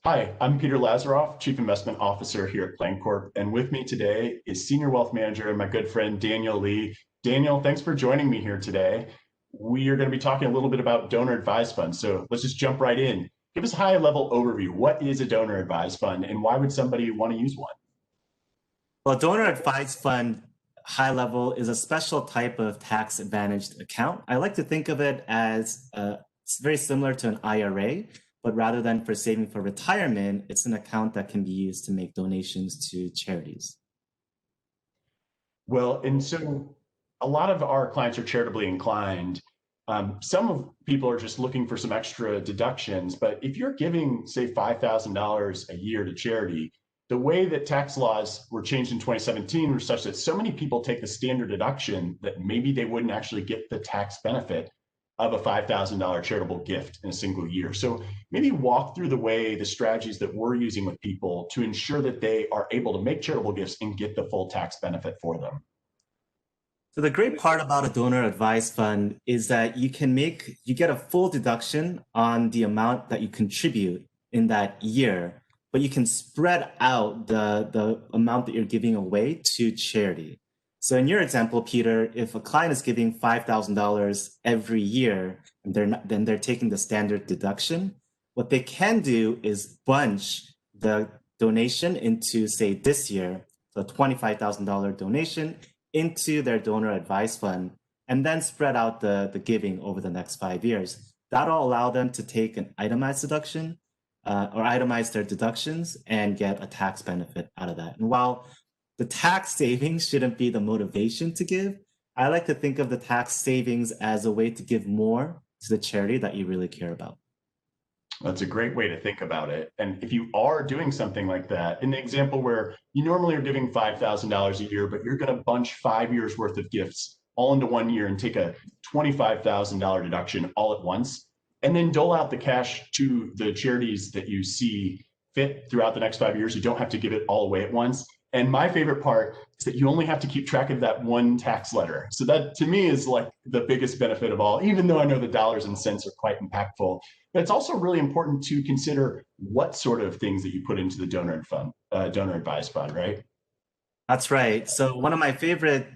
Hi, I'm Peter Lazaroff, Chief Investment Officer here at Plancorp, and with me today is Senior Wealth Manager and my good friend Daniel Lee. Daniel, thanks for joining me here today. We are going to be talking a little bit about donor advised funds, so let's just jump right in. Give us a high-level overview. What is a donor advised fund, and why would somebody want to use one? Well, donor advised fund, high level, is a special type of tax advantaged account. I like to think of it as it's very similar to an IRA, but rather than for saving for retirement, it's an account that can be used to make donations to charities. Well, and so a lot of our clients are charitably inclined. Some of people are just looking for some extra deductions, but if you're giving, say, $5,000 a year to charity, the way that tax laws were changed in 2017 were such that so many people take the standard deduction that maybe they wouldn't actually get the tax benefit of a $5,000 charitable gift in a single year. So maybe walk through the strategies that we're using with people to ensure that they are able to make charitable gifts and get the full tax benefit for them. So the great part about a donor advised fund is that you get a full deduction on the amount that you contribute in that year, but you can spread out the amount that you're giving away to charity. So in your example, Peter, if a client is giving $5,000 every year and then they're taking the standard deduction, what they can do is bunch the donation into, say, this year, so a $25,000 donation into their donor advised fund, and then spread out the giving over the next 5 years. That'll allow them to take an itemized deduction or itemize their deductions and get a tax benefit out of that. And while the tax savings shouldn't be the motivation to give, I like to think of the tax savings as a way to give more to the charity that you really care about. That's a great way to think about it. And if you are doing something like that, in the example where you normally are giving $5,000 a year, but you're going to bunch 5 years worth of gifts all into 1 year and take a $25,000 deduction all at once, and then dole out the cash to the charities that you see fit throughout the next 5 years. You don't have to give it all away at once. And my favorite part is that you only have to keep track of that one tax letter. So that to me is like the biggest benefit of all, even though I know the dollars and cents are quite impactful. But it's also really important to consider what sort of things that you put into the donor advised fund, right? That's right. So one of my favorite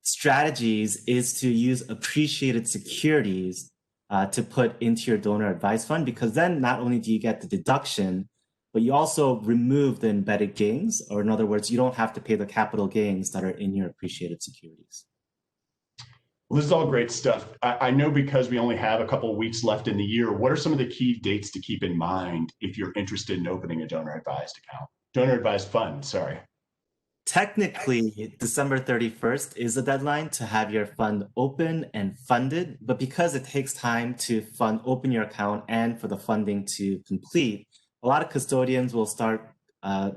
strategies is to use appreciated securities to put into your donor advised fund, because then not only do you get the deduction, but you also remove the embedded gains, or in other words, you don't have to pay the capital gains that are in your appreciated securities. Well, this is all great stuff. I know because we only have a couple of weeks left in the year, what are some of the key dates to keep in mind if you're interested in opening a donor advised account? Donor advised fund, sorry. Technically, December 31st is the deadline to have your fund open and funded, but because it takes time to open your account and for the funding to complete, a lot of custodians will start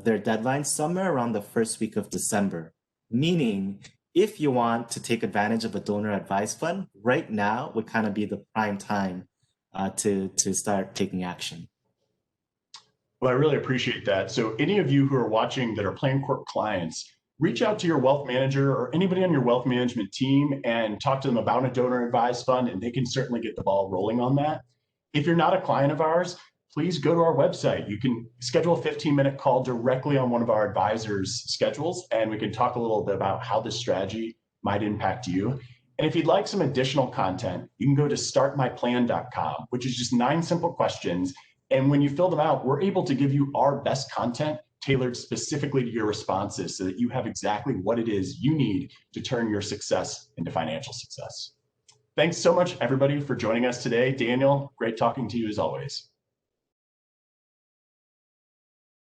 their deadline somewhere around the first week of December. Meaning, if you want to take advantage of a donor advised fund, right now would kind of be the prime time to start taking action. Well, I really appreciate that. So any of you who are watching that are Plancorp clients, reach out to your wealth manager or anybody on your wealth management team and talk to them about a donor advised fund, and they can certainly get the ball rolling on that. If you're not a client of ours, please go to our website. You can schedule a 15-minute call directly on one of our advisors' schedules, and we can talk a little bit about how this strategy might impact you. And if you'd like some additional content, you can go to startmyplan.com, which is just 9 simple questions. And when you fill them out, we're able to give you our best content tailored specifically to your responses so that you have exactly what it is you need to turn your success into financial success. Thanks so much, everybody, for joining us today. Daniel, great talking to you as always.